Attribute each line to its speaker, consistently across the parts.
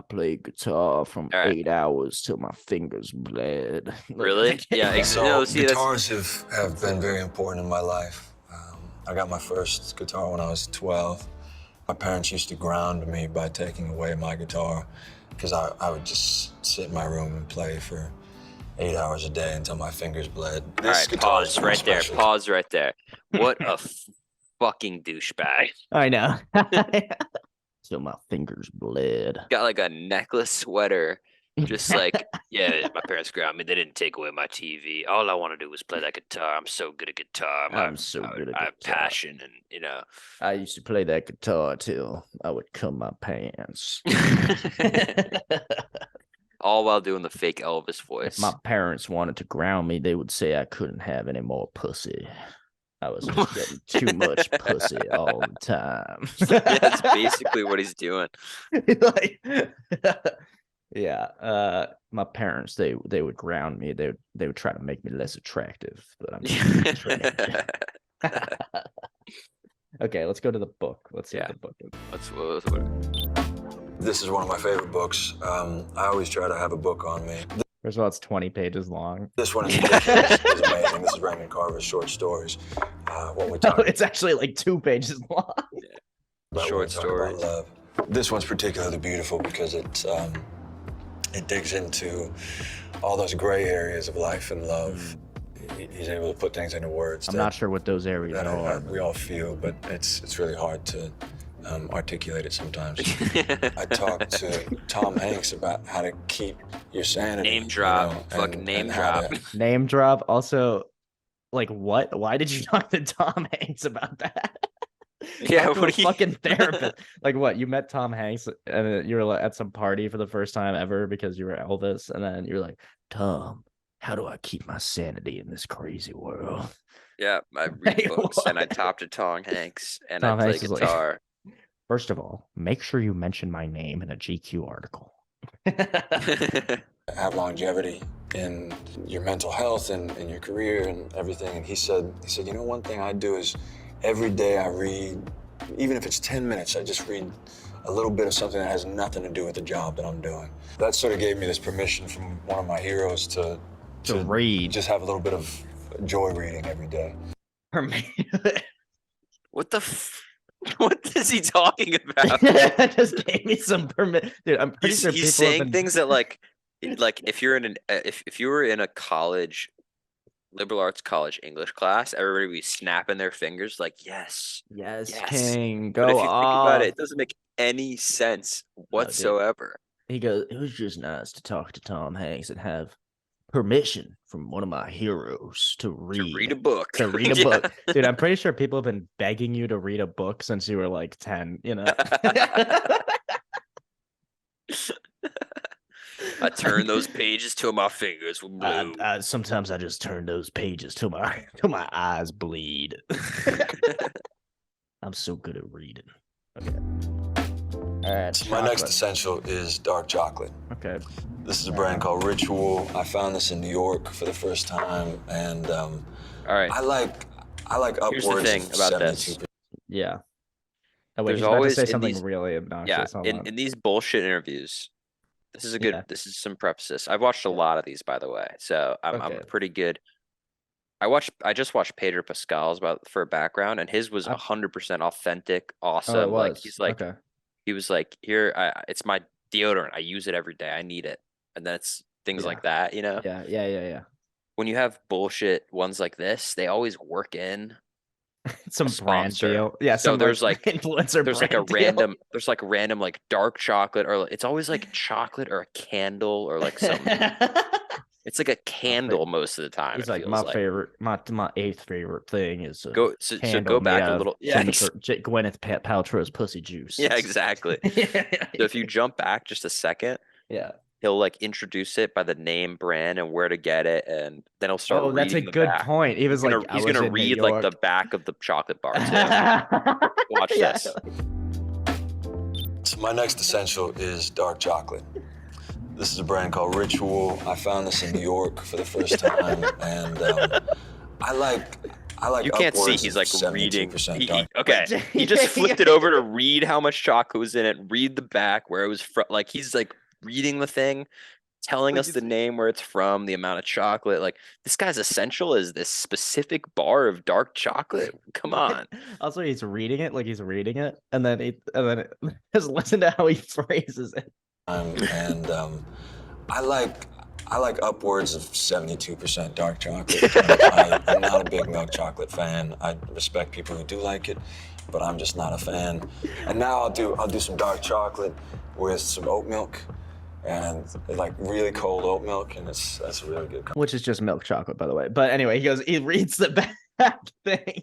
Speaker 1: played guitar from
Speaker 2: All right.
Speaker 1: 8 hours till my fingers bled.
Speaker 2: Really? Yeah.
Speaker 3: So
Speaker 2: No, see, that's
Speaker 3: guitars have been very important in my life. I got my first guitar when I was 12. My parents used to ground me by taking away my guitar because I would just sit in my room and play for 8 hours a day until my fingers bled.
Speaker 2: all right.
Speaker 3: guitar is
Speaker 2: Pause
Speaker 3: more
Speaker 2: right there.
Speaker 3: special.
Speaker 2: Pause right there. What a fucking douchebag.
Speaker 1: I know. Till my fingers bled.
Speaker 2: Got like a necklace sweater. Just like, yeah, my parents ground me. They didn't take away my TV. All I want to do was play that guitar. I'm so good at guitar.
Speaker 1: I'm so good at
Speaker 2: I have
Speaker 1: guitar.
Speaker 2: passion, and
Speaker 1: I used to play that guitar till I would cum my pants.
Speaker 2: all while doing the fake Elvis
Speaker 1: If
Speaker 2: voice.
Speaker 1: my parents wanted to ground me, they would say I couldn't have any more pussy. I was just getting too much pussy all the time.
Speaker 2: Yeah, that's basically what he's doing.
Speaker 1: Like, yeah, my parents they would ground me. They would try to make me less attractive, but I'm just attractive. Okay, let's go to the book. Let's see what the book is.
Speaker 3: This is one of my favorite books. I always try to have a book on me.
Speaker 1: First of all, it's 20 pages long.
Speaker 3: This one is amazing. This is Raymond Carver's short stories. When we talk
Speaker 1: It's actually like 2 pages long.
Speaker 3: about
Speaker 2: Short
Speaker 3: when we talk about
Speaker 2: stories.
Speaker 3: love. This one's particularly beautiful because it digs into all those gray areas of life and love. He's able to put things into words.
Speaker 1: I'm not sure what those areas
Speaker 3: that
Speaker 1: are.
Speaker 3: we all feel, but it's really hard to articulate it sometimes. I talked to Tom Hanks about how to keep your sanity.
Speaker 2: Name drop. Fucking name drop.
Speaker 1: Name drop. Also, like, what? Why did you talk to Tom Hanks about that?
Speaker 2: Yeah,
Speaker 1: Talk to
Speaker 2: what
Speaker 1: a
Speaker 2: do you-
Speaker 1: fucking therapist? Like, what? You met Tom Hanks and you were like, at some party for the first time ever because you were Elvis, and then you're like, Tom, how do I keep my sanity in this crazy world?
Speaker 2: Yeah, I read
Speaker 1: Hey,
Speaker 2: books and I
Speaker 1: what?
Speaker 2: talk to Tom Hanks and
Speaker 1: Tom
Speaker 2: I play
Speaker 1: Hanks is like-
Speaker 2: guitar.
Speaker 1: First of all, make sure you mention my name in a GQ article.
Speaker 3: Have longevity in your mental health and in your career and everything. And he said, you know, one thing I do is every day I read, even if it's 10 minutes, I just read a little bit of something that has nothing to do with the job that I'm doing. That sort of gave me this permission from one of my heroes to
Speaker 1: read.
Speaker 3: just have a little bit of joy reading every day.
Speaker 2: What the what is he talking about?
Speaker 1: Just gave me some permit, dude. I'm pretty sure
Speaker 2: He's
Speaker 1: people
Speaker 2: saying
Speaker 1: have been...
Speaker 2: things that like if you're in an if you were in a college liberal arts college English class, everybody would be snapping their fingers like yes.
Speaker 1: Yes,
Speaker 2: Yes.
Speaker 1: King,
Speaker 2: But
Speaker 1: go
Speaker 2: if you think about
Speaker 1: off.
Speaker 2: it doesn't make any sense whatsoever.
Speaker 1: He goes, it was just nice to talk to Tom Hanks and have permission from one of my heroes to read
Speaker 2: a book.
Speaker 1: To read a
Speaker 2: Yeah.
Speaker 1: book. Dude, I'm pretty sure people have been begging you to read a book since you were like 10, you know?
Speaker 2: I turn those pages till my fingers were blue.
Speaker 1: Sometimes I just turn those pages till my eyes bleed. I'm so good at reading. Okay. All right.
Speaker 3: My next essential is dark chocolate.
Speaker 1: Okay.
Speaker 3: This is a brand called Ritual. I found this in New York for the first time, and
Speaker 2: All right.
Speaker 3: I like
Speaker 2: Here's the
Speaker 3: upwards
Speaker 2: thing
Speaker 3: of
Speaker 2: about
Speaker 3: 72%.
Speaker 2: this.
Speaker 1: Yeah. Oh, wait,
Speaker 2: There's
Speaker 1: he's about to
Speaker 2: always
Speaker 1: say
Speaker 2: in
Speaker 1: something
Speaker 2: these-
Speaker 1: really
Speaker 2: Yeah,
Speaker 1: obnoxious. Hold on.
Speaker 2: in these bullshit interviews, this is a good.
Speaker 1: Yeah.
Speaker 2: This is some preface. I've watched a lot of these, by the way, so I'm
Speaker 1: Okay.
Speaker 2: pretty good. I just watched Pedro Pascal's for background, and his was 100% authentic, awesome.
Speaker 1: Oh, it
Speaker 2: Like
Speaker 1: was.
Speaker 2: he's like
Speaker 1: okay.
Speaker 2: he was like, here, it's my deodorant. I use it every day. I need it, and that's things
Speaker 1: Yeah.
Speaker 2: like that. You know,
Speaker 1: Yeah.
Speaker 2: when you have bullshit ones like this, they always work in.
Speaker 1: Some brand
Speaker 2: sponsor.
Speaker 1: deal. Yeah.
Speaker 2: So
Speaker 1: Some
Speaker 2: there's like
Speaker 1: influencer.
Speaker 2: there's like a
Speaker 1: brand deal.
Speaker 2: random like dark chocolate, or it's always like chocolate or a candle or like some. It's like a candle most of the time.
Speaker 1: He's
Speaker 2: it
Speaker 1: like
Speaker 2: feels
Speaker 1: my favorite, my 8th favorite thing is a
Speaker 2: So go
Speaker 1: candle
Speaker 2: back
Speaker 1: made
Speaker 2: a
Speaker 1: of
Speaker 2: little. Yeah,
Speaker 1: Gwyneth Paltrow's pussy juice.
Speaker 2: yeah, exactly. So if you jump back just a second,
Speaker 1: yeah.
Speaker 2: he'll like introduce it by the name, brand, and where to get it, and then he'll start.
Speaker 1: Oh, that's a
Speaker 2: reading the
Speaker 1: good
Speaker 2: back.
Speaker 1: point. He was
Speaker 2: He's
Speaker 1: like,
Speaker 2: gonna read like the back of the chocolate bar too. Watch
Speaker 1: Yeah.
Speaker 2: this.
Speaker 3: So my next essential is dark chocolate. This is a brand called Ritual. I found this in New York for the first time, and I like I like
Speaker 2: You can't see.
Speaker 3: upwards
Speaker 2: He's
Speaker 3: of
Speaker 2: like reading.
Speaker 3: 72% dark.
Speaker 2: Okay, he just flipped it over to read how much chocolate was in it, read the back where it was from. Like he's like reading the thing, telling
Speaker 1: Like,
Speaker 2: us the name where it's from, the amount of chocolate. Like this guy's essential is this specific bar of dark chocolate. Come on.
Speaker 1: Also, he's reading it like he's reading it, and then just listen to how he phrases it.
Speaker 3: And I like upwards of 72% dark chocolate. I'm not a big milk chocolate fan. I respect people who do like it, but I'm just not a fan. And now I'll do some dark chocolate with some oat milk, and like really cold oat milk, and that's a really good.
Speaker 1: Which is just milk chocolate, by the way. But anyway, he reads the back thing.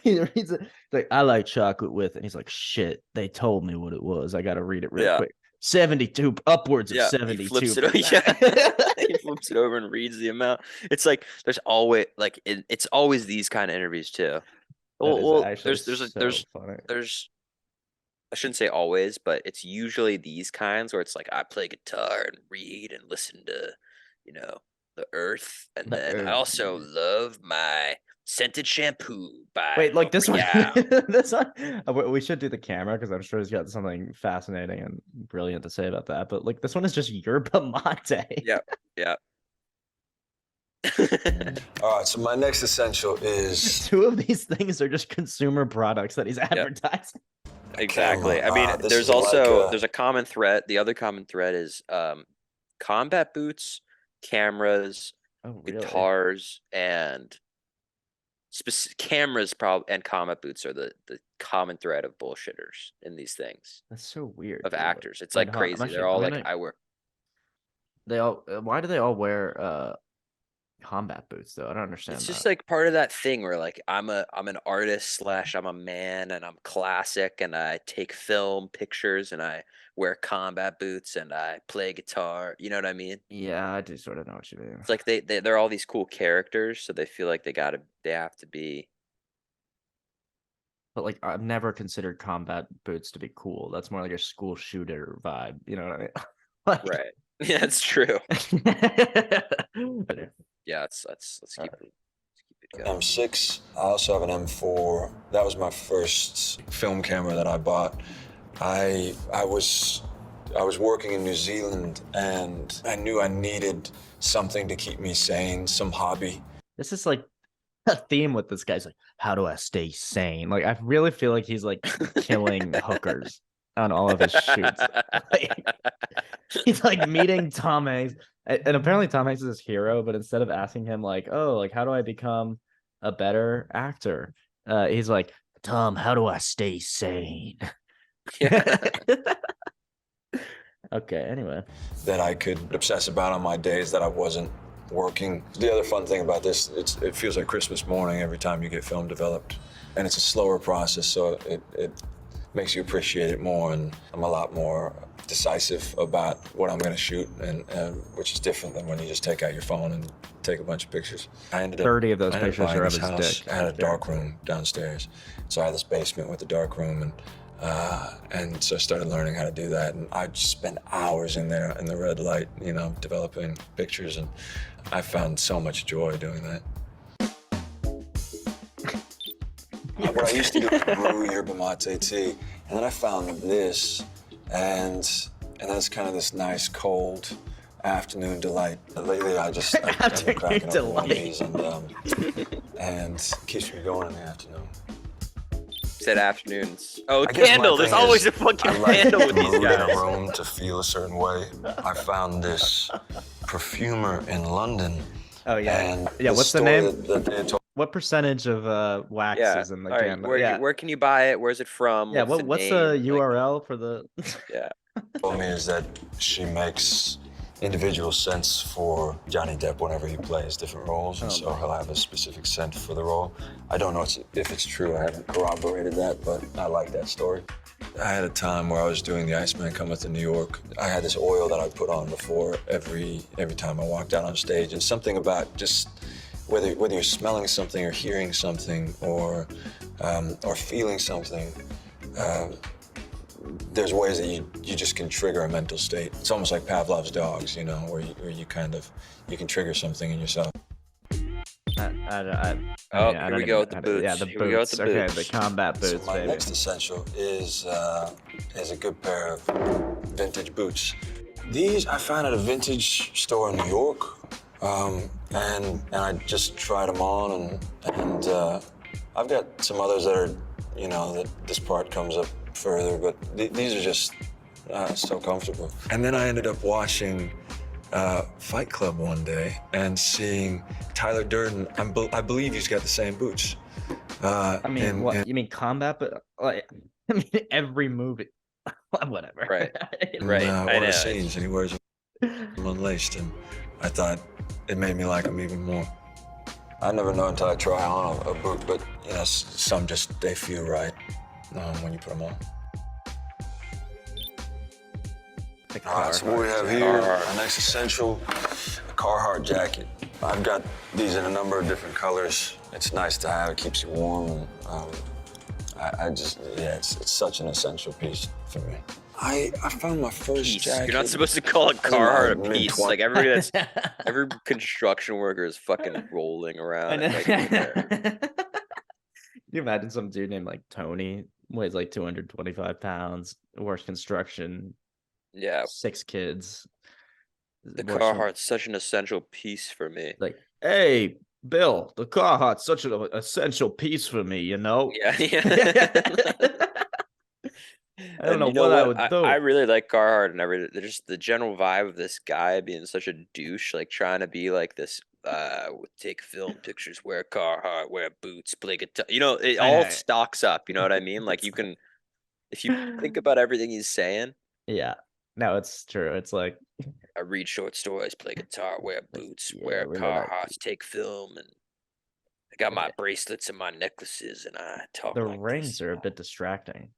Speaker 1: He reads it. He's like, I like chocolate with it. And he's like, shit, they told me what it was. I gotta read it real quick. 72, upwards of 72.
Speaker 2: He flips it, he flips it over and reads the amount. It's like there's always like it's always these kind of interviews too. Well, there's I shouldn't say always, but it's usually these kinds where it's like I play guitar and read and listen to, the earth, and then I also love my scented shampoo by
Speaker 1: Wait, like this one.
Speaker 2: Yeah.
Speaker 1: This one. We should do the camera because I'm sure he's got something fascinating and brilliant to say about that. But like this one is just yerba mate.
Speaker 2: Yeah.
Speaker 3: All right, so my next essential is
Speaker 1: two of these things are just consumer products that he's advertising.
Speaker 2: Exactly. I mean, there's also there's a common thread. The other common thread is combat boots, cameras, guitars, and cameras and combat boots are the common thread of bullshitters in these things.
Speaker 1: That's so weird.
Speaker 2: Of actors. It's like crazy. They're all like, I wear.
Speaker 1: Why do they all wear combat boots though? I don't understand.
Speaker 2: It's just like part of that thing where like I'm an artist / I'm a man, and I'm classic, and I take film pictures, and I wear combat boots, and I play guitar. You know what I mean?
Speaker 1: Yeah, I do sort of know what you mean.
Speaker 2: It's like they're all these cool characters, so they feel like they have to be.
Speaker 1: But like I've never considered combat boots to be cool. That's more like a school shooter vibe. You know what I mean?
Speaker 2: Right. Yeah, it's true. Yeah, let's keep it going.
Speaker 3: M6. I also have an M4. That was my first film camera that I bought. I was working in New Zealand, and I knew I needed something to keep me sane, some hobby.
Speaker 1: This is like a theme with this guy's like, how do I stay sane? Like I really feel like he's like killing hookers on all of his shoots. He's like meeting Tom Hanks, and apparently Tom Hanks is his hero, but instead of asking him like, oh, like how do I become a better actor, he's like, Tom, how do I stay sane? Okay, anyway,
Speaker 3: that I could obsess about on my days that I wasn't working. The other fun thing about this, it feels like Christmas morning every time you get film developed, and it's a slower process, so it makes you appreciate it more, and I'm a lot more decisive about what I'm going to shoot, and which is different than when you just take out your phone and take a bunch of pictures. I ended up
Speaker 1: 30 of those pictures are of his
Speaker 3: house.
Speaker 1: dick.
Speaker 3: I had a dark room downstairs, so I had this basement with a dark room, and so I started learning how to do that, and I'd spend hours in there in the red light, developing pictures, and I found so much joy doing that. What I used to do was brew yerba mate tea, and then I found this, and then it's kind of this nice cold afternoon delight. Lately, I've been cracking open one of these, and it keeps me going in the afternoon.
Speaker 2: Said afternoons. Oh, candle! There's always a fucking candle with these guys.
Speaker 3: In a room to feel a certain way. I found this perfumer in London.
Speaker 1: Oh yeah.
Speaker 3: And
Speaker 1: yeah. What's the name?
Speaker 3: That
Speaker 1: what percentage of wax is in the candle?
Speaker 2: Where can you buy it? Where's it from?
Speaker 1: Yeah. What's the URL for the?
Speaker 2: Yeah.
Speaker 3: Told me is that she makes individual scents for Johnny Depp whenever he plays different roles, and so he'll have a specific scent for the role. I don't know if it's true. I haven't corroborated that, but I like that story. I had a time where I was doing the Iceman Cometh to New York. I had this oil that I put on before every time I walked out on stage, and something about just whether you're smelling something or hearing something or feeling something, there's ways that you just can trigger a mental state. It's almost like Pavlov's dogs, you know, where you can trigger something in yourself.
Speaker 2: Here we go with the boots.
Speaker 1: Yeah, the
Speaker 2: Here we go with
Speaker 1: boots.
Speaker 2: the
Speaker 1: Okay,
Speaker 2: boots.
Speaker 1: the combat boots,
Speaker 3: So my
Speaker 1: baby.
Speaker 3: next essential is a good pair of vintage boots. These I found at a vintage store in New York, and I just tried them on, and I've got some others that are, you know, that this part comes up further, but these are just so comfortable. And then I ended up watching Fight Club one day and seeing Tyler Durden. I believe he's got the same boots.
Speaker 1: I mean, what you mean combat? But like, I mean, every movie, whatever.
Speaker 2: Right.
Speaker 3: Right.
Speaker 2: I
Speaker 3: One
Speaker 2: know.
Speaker 3: of the scenes, and he wears them unlaced, and I thought it made me like him even more. I never know until I try on a boot, but you know, some just they feel right when you put them on. All right, so what we have here, our next essential, a Carhartt jacket. I've got these in a number of different colors. It's nice to have, it keeps you warm. It's such an essential piece for me. I found my first jacket.
Speaker 2: You're not supposed to call it Carhartt a piece. Like every construction worker is fucking rolling around.
Speaker 1: Can you imagine some dude named like Tony, weighs like 225 pounds, works construction.
Speaker 2: Yeah.
Speaker 1: 6 kids.
Speaker 2: The Carhartt's such an essential piece for me.
Speaker 1: Like, hey, Bill, the Carhartt's such an essential piece for me, you know?
Speaker 2: Yeah.
Speaker 1: I don't know what I would do.
Speaker 2: I really like Carhartt, and just the general vibe of this guy being such a douche, like trying to be like this. Take film pictures, wear Carhartt, wear boots, play guitar. You know, it all stocks up. You know what I mean? Like you can, if you think about everything he's saying.
Speaker 1: Yeah. No, it's true. It's like
Speaker 2: I read short stories, play guitar, wear boots, wear Carhartts, take film, and I got my bracelets and my necklaces, and I talk.
Speaker 1: The
Speaker 2: like
Speaker 1: rings
Speaker 2: this.
Speaker 1: are a bit distracting.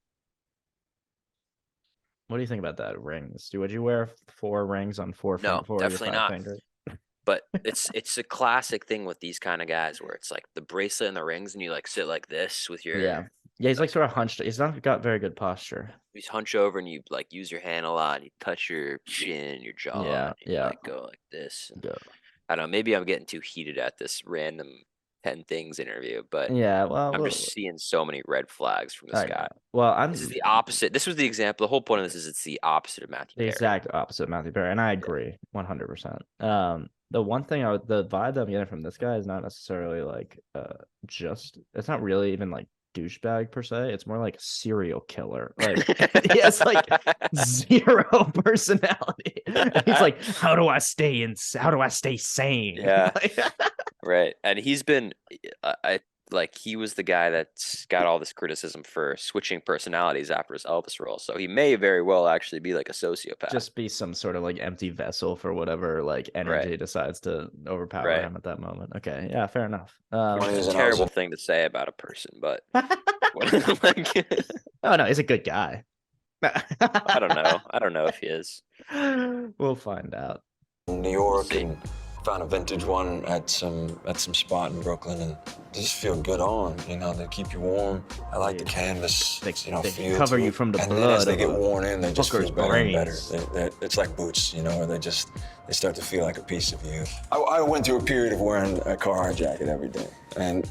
Speaker 1: What do you think about that? Rings? Would you wear 4 rings on 4
Speaker 2: definitely not.
Speaker 1: fingers?
Speaker 2: But it's a classic thing with these kind of guys where it's like the bracelet and the rings, and you like sit like this with your
Speaker 1: he's like sort of hunched. He's not got very good posture.
Speaker 2: You hunch over and you like use your hand a lot. And you touch your chin, your jaw.
Speaker 1: Yeah,
Speaker 2: and you, like go like this.
Speaker 1: Go.
Speaker 2: I don't know. Maybe I'm getting too heated at this random 10 things interview, but I'm just seeing so many red flags from this guy.
Speaker 1: Well,
Speaker 2: this is the opposite. This was the example. The whole point of this is it's the opposite of Matthew Perry.
Speaker 1: The exact opposite of Matthew Perry, and I agree 100%. The one thing the vibe that I'm getting from this guy is not necessarily like it's not really even like douchebag per se. It's more like serial killer. Like he has like 0 personality. He's like, how do I stay sane?
Speaker 2: Yeah. Right. And he's been he was the guy that's got all this criticism for switching personalities after his Elvis role. So he may very well actually be like a sociopath.
Speaker 1: Just be some sort of like empty vessel for whatever like energy decides to overpower him at that moment. Okay. Yeah, fair enough.
Speaker 2: Which is a terrible thing to say about a person, but
Speaker 1: oh no, he's a good guy.
Speaker 2: I don't know if he is.
Speaker 1: We'll find out.
Speaker 3: New York, and found a vintage one at some spot in Brooklyn, and they just feel good on. You know, they keep you warm. I like the canvas. They feel
Speaker 1: cover you from the blood.
Speaker 3: And then as they get worn in, they just feel better and better.
Speaker 1: Brains.
Speaker 3: It's like boots, you know, where they start to feel like a piece of you. I went through a period of wearing a Carhartt jacket every day, and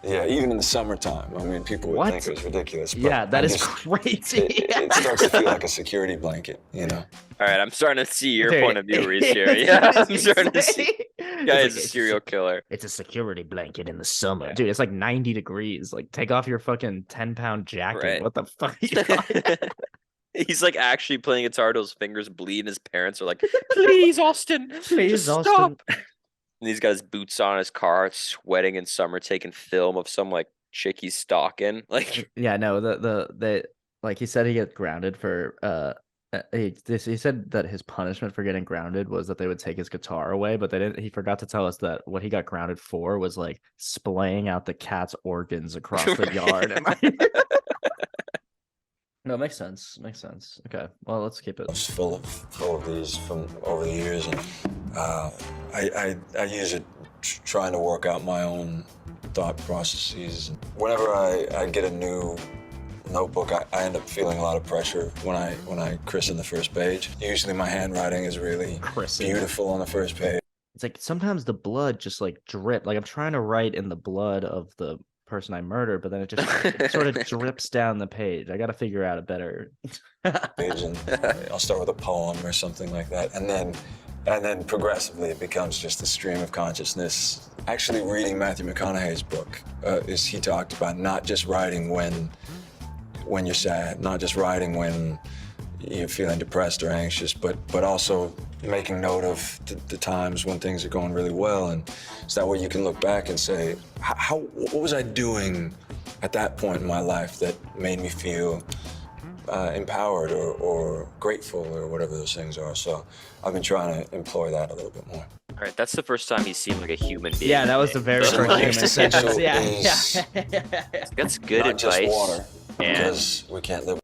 Speaker 3: even in the summertime. I mean, people would think it was ridiculous. But
Speaker 1: yeah, that is crazy.
Speaker 3: It starts to feel like a security blanket, you know.
Speaker 2: All right, I'm starting to see your point of view, Reese. Here, yeah, I'm starting to see. Guy is a serial killer.
Speaker 1: It's a security blanket in the summer, dude. It's like 90 degrees. Like, take off your fucking 10-pound jacket. Right. What the fuck? Are you talking?
Speaker 2: He's like actually playing guitar till his fingers bleed, and his parents are like, "Please, Austin,
Speaker 1: please, Austin,
Speaker 2: stop." And he's got his boots on, his car, sweating in summer, taking film of some like chick he's stalking. Like,
Speaker 1: yeah, no, the like he said he got grounded for he said that his punishment for getting grounded was that they would take his guitar away, but he forgot to tell us that what he got grounded for was like splaying out the cat's organs across the yard. No, makes sense. Okay, well, let's keep it.
Speaker 3: It's full of these from over the years, and I use it trying to work out my own thought processes. Whenever I get a new notebook, I end up feeling a lot of pressure when I christen the first page. Usually my handwriting is really beautiful on the first page.
Speaker 1: It's like sometimes the blood just like drip. Like I'm trying to write in the blood of the person I murdered, but then it sort of drips down the page. I got to figure out a better
Speaker 3: page, and I'll start with a poem or something like that, and then progressively it becomes just a stream of consciousness. Actually, reading Matthew McConaughey's book, he talked about not just writing when you're sad, not just writing when you're feeling depressed or anxious, but also making note of the times when things are going really well, and so that way you can look back and say, what was I doing at that point in my life that made me feel empowered or grateful or whatever those things are. So I've been trying to employ that a little bit more.
Speaker 2: All right, that's the first time he seemed like a human being.
Speaker 1: Yeah, that was the very first human sentence. Yeah.
Speaker 2: That's good
Speaker 3: not
Speaker 2: advice.
Speaker 3: Just water, because we can't live.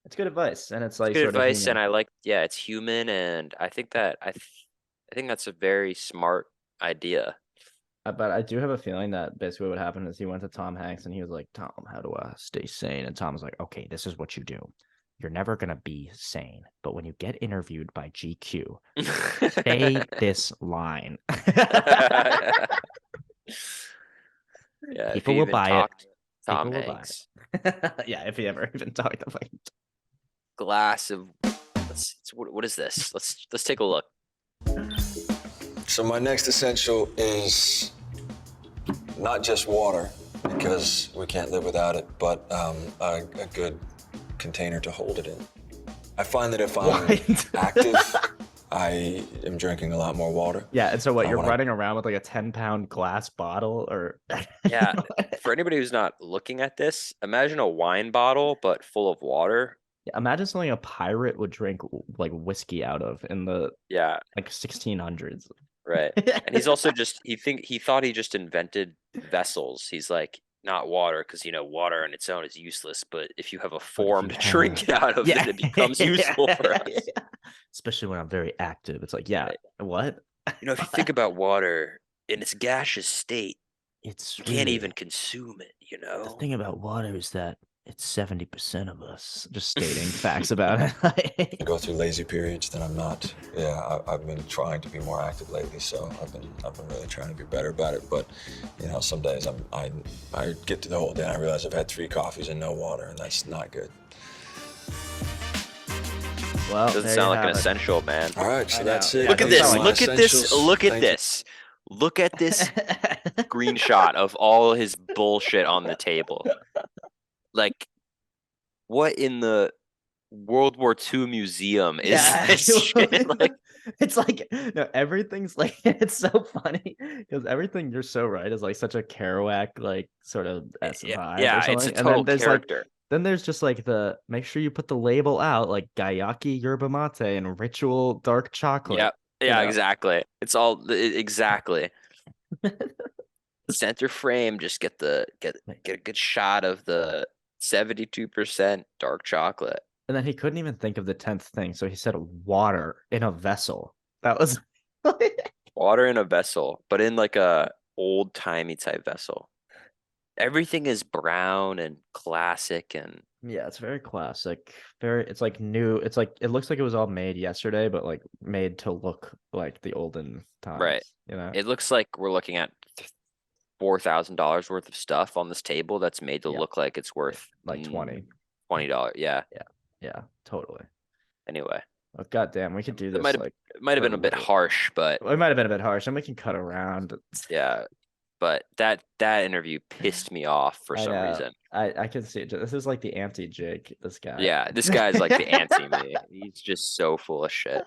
Speaker 1: It's good advice, and it's like
Speaker 2: good advice, and I like. Yeah, it's human, and I think that I think that's a very smart idea.
Speaker 1: But I do have a feeling that basically what happened is he went to Tom Hanks and he was like, "Tom, how do I stay sane?" And Tom was like, "Okay, this is what you do. You're never gonna be sane, but when you get interviewed by GQ, say this line."
Speaker 2: Yeah,
Speaker 1: people will buy it.
Speaker 2: Tom Hanks.
Speaker 1: Yeah, if he ever even talked about it.
Speaker 2: Glass of what is this? Let's take a look.
Speaker 3: So my next essential is not just water, because we can't live without it, but a good container to hold it in. I find that if I'm active, I am drinking a lot more water.
Speaker 1: Yeah, and so what, you're running around with like a 10-pound glass bottle or
Speaker 2: Yeah, for anybody who's not looking at this, imagine a wine bottle but full of water.
Speaker 1: Yeah, imagine something a pirate would drink like whiskey out of in the like 1600s.
Speaker 2: Right. And he's also just he thought he just invented vessels. He's like, not water, because water on its own is useless, but if you have a form to drink out of it, it becomes useful for us.
Speaker 1: Especially when I'm very active. It's like, what?
Speaker 2: If you think about water in its gaseous state, you
Speaker 1: really,
Speaker 2: can't even consume it,
Speaker 1: The thing about water is that it's 70% of us. Just stating facts about it.
Speaker 3: I go through lazy periods, then I'm not. Yeah, I've been trying to be more active lately, so I've been really trying to be better about it. But some days I get to the whole day and I realize I've had 3 coffees and no water, and that's not good.
Speaker 1: Well,
Speaker 2: doesn't sound like an essential, man.
Speaker 3: All right, so that's it.
Speaker 2: Look at this. Look at this. Look at this. Look at this screenshot of all his bullshit on the table. Like, what in the World War II museum is this shit? Like,
Speaker 1: it's like, no, everything's like, it's so funny because everything, you're so right, is like such a Kerouac like sort of vibe.
Speaker 2: Yeah, it's a total character.
Speaker 1: Then there's just like make sure you put the label out, like Gayaki yerba mate and ritual dark chocolate.
Speaker 2: Yeah, exactly. It's all exactly. Center frame, just get a good shot of the 72% dark chocolate.
Speaker 1: And then he couldn't even think of the 10th thing, so he said water in a vessel. That was
Speaker 2: water in a vessel, but in like a old-timey type vessel. Everything is brown and classic, and
Speaker 1: it's very classic. It's like new. It's like it looks like it was all made yesterday, but like made to look like the olden times.
Speaker 2: Right. It looks like we're looking at $4,000 worth of stuff on this table that's made to look like it's worth
Speaker 1: like $20. Yeah, totally.
Speaker 2: Anyway,
Speaker 1: goddamn, we could do this.
Speaker 2: It might have been a bit harsh, but
Speaker 1: it might have been a bit harsh, and we can cut around.
Speaker 2: Yeah, but that interview pissed me off for some reason.
Speaker 1: I can see it. This is like the anti-Jake. This guy.
Speaker 2: Yeah, this guy's like the anti-me. He's just so full of shit.